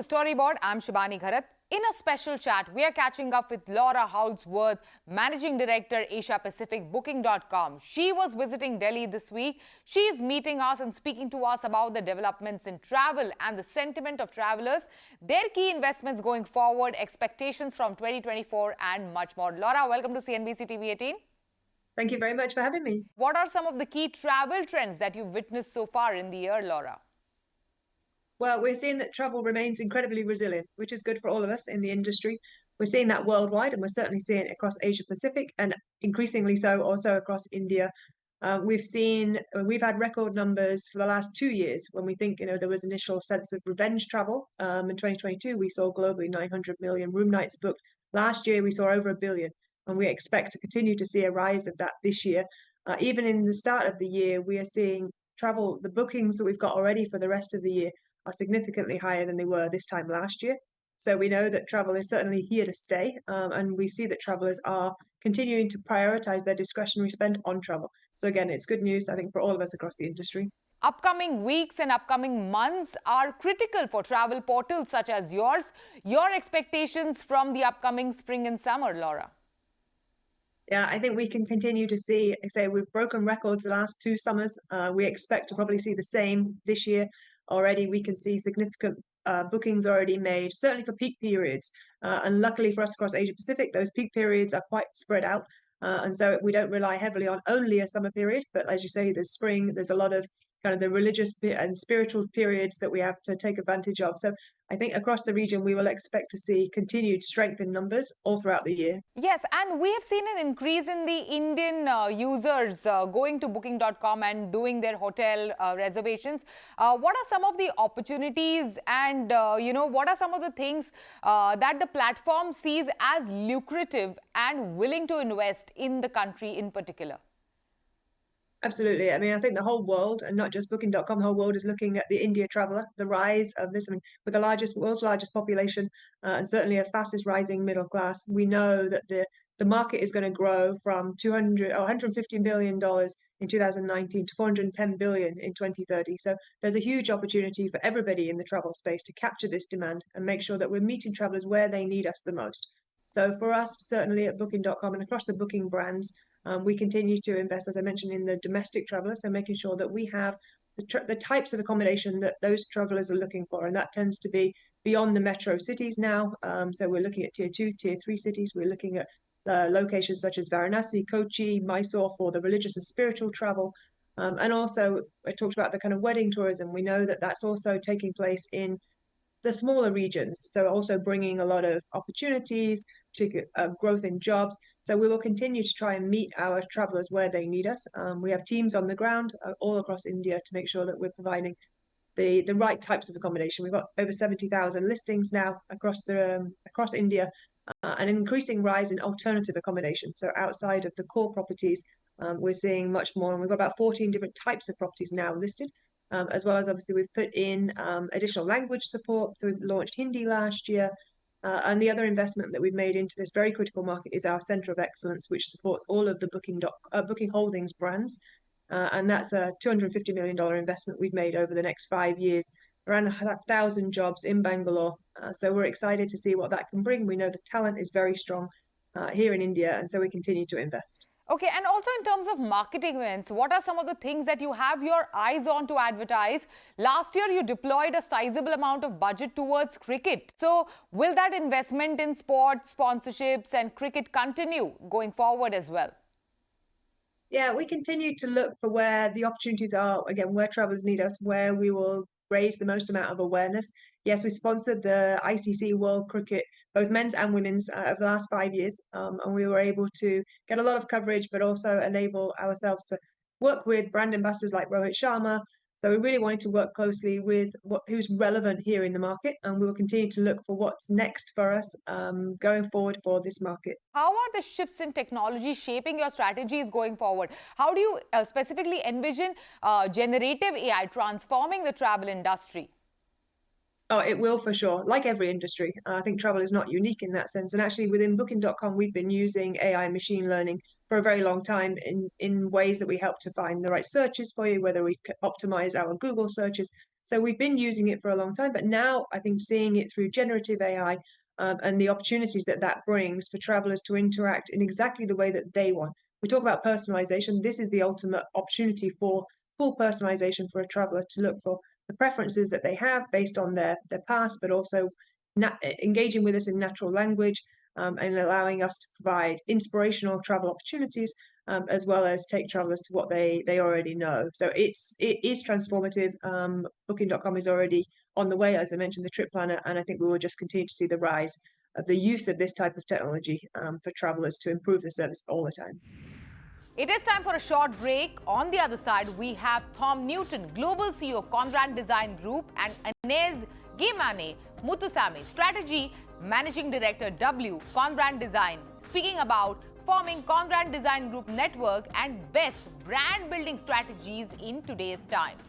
to Storyboard. I'm Shibani Gharat. In a special chat, we are catching up with Laura Houldsworth, Managing Director, Asia Pacific, booking.com. She was visiting Delhi this week. She is meeting us and speaking to us about the developments in travel and the sentiment of travelers, their key investments going forward, expectations from 2024 and much more. Laura, welcome to CNBC-TV18. Thank you very much for having me. What are some of the key travel trends that you've witnessed so far in the year, Laura? Well, we're seeing that travel remains incredibly resilient, which is good for all of us in the industry. We're seeing that worldwide, and we're certainly seeing it across Asia Pacific and increasingly so also across India. We've had record numbers for the last 2 years. When we think, there was initial sense of revenge travel. In 2022, we saw globally 900 million room nights booked. Last year, we saw over 1 billion, and we expect to continue to see a rise of that this year. Even in the start of the year, we are seeing the bookings that we've got already for the rest of the year are significantly higher than they were this time last year. So we know that travel is certainly here to stay, and we see that travelers are continuing to prioritize their discretionary spend on travel. So again, it's good news, I think, for all of us across the industry. Upcoming weeks and upcoming months are critical for travel portals such as yours. Your expectations from the upcoming spring and summer, Laura? Yeah, I think we can continue to see, we've broken records the last 2 summers. We expect to probably see the same this year. Already we can see significant bookings already made, certainly for peak periods. And luckily for us across Asia Pacific, those peak periods are quite spread out. And so we don't rely heavily on only a summer period, but as you say, there's spring, there's a lot of kind of the religious and spiritual periods that we have to take advantage of. So I think across the region, we will expect to see continued strength in numbers all throughout the year. Yes, and we have seen an increase in the Indian users going to booking.com and doing their hotel reservations. What are some of the opportunities and, what are some of the things that the platform sees as lucrative and willing to invest in the country in particular? Absolutely. I mean, I think the whole world, and not just booking.com, the whole world is looking at the India traveler, the rise of this. I mean, with the world's largest population, and certainly a fastest rising middle class, we know that the market is going to grow from $150 billion in 2019 to 410 billion in 2030. So there's a huge opportunity for everybody in the travel space to capture this demand and make sure that we're meeting travelers where they need us the most. So for us, certainly at booking.com and across the booking brands, we continue to invest, as I mentioned, in the domestic traveler, so making sure that we have the types of accommodation that those travelers are looking for, and that tends to be beyond the metro cities now. So we're looking at tier 2, tier 3 cities. We're looking at locations such as Varanasi, Kochi, Mysore for the religious and spiritual travel. And also, I talked about the kind of wedding tourism. We know that that's also taking place in the smaller regions, so also bringing a lot of opportunities, particular growth in jobs. So we will continue to try and meet our travelers where they need us. We have teams on the ground all across India to make sure that we're providing the right types of accommodation. We've got over 70,000 listings now across India, an increasing rise in alternative accommodation. So outside of the core properties, we're seeing much more, and we've got about 14 different types of properties now listed. As well as obviously we've put in additional language support. So we've launched Hindi last year. And the other investment that we've made into this very critical market is our Centre of Excellence, which supports all of the Booking Holdings brands. And that's a $250 million investment we've made over the next 5 years, around 1,000 jobs in Bangalore. So we're excited to see what that can bring. We know the talent is very strong here in India, and so we continue to invest. Okay, and also in terms of marketing events, what are some of the things that you have your eyes on to advertise? Last year, you deployed a sizable amount of budget towards cricket. So will that investment in sports, sponsorships and cricket continue going forward as well? Yeah, we continue to look for where the opportunities are, again, where travelers need us, where we will raise the most amount of awareness. Yes, we sponsored the ICC World Cricket, both men's and women's, over the last 5 years, and we were able to get a lot of coverage, but also enable ourselves to work with brand ambassadors like Rohit Sharma. So we really wanted to work closely with who's relevant here in the market, and we will continue to look for what's next for us going forward for this market. How are the shifts in technology shaping your strategies going forward? How do you specifically envision generative AI transforming the travel industry? Oh, it will for sure. Like every industry, I think travel is not unique in that sense. And actually within booking.com, we've been using AI and machine learning for a very long time in ways that we help to find the right searches for you, whether we optimize our Google searches, So we've been using it for a long time, but now I think seeing it through generative AI and the opportunities that that brings for travelers to interact in exactly the way that they want. We talk about personalization. This is the ultimate opportunity for full personalization for a traveler to look for the preferences that they have based on their past, but also engaging with us in natural language and allowing us to provide inspirational travel opportunities as well as take travelers to what they already know. So it is transformative. Booking.com is already on the way, as I mentioned, the trip planner, and I think we will just continue to see the rise of the use of this type of technology for travelers to improve the service all the time. It is time for a short break. On the other side, we have Tom Newton, Global CEO of Conrad Design Group, and Inez Guimane Mutusamy, Strategy Managing Director W, Conrad Design, speaking about forming Conrad Design Group network and best brand building strategies in today's times.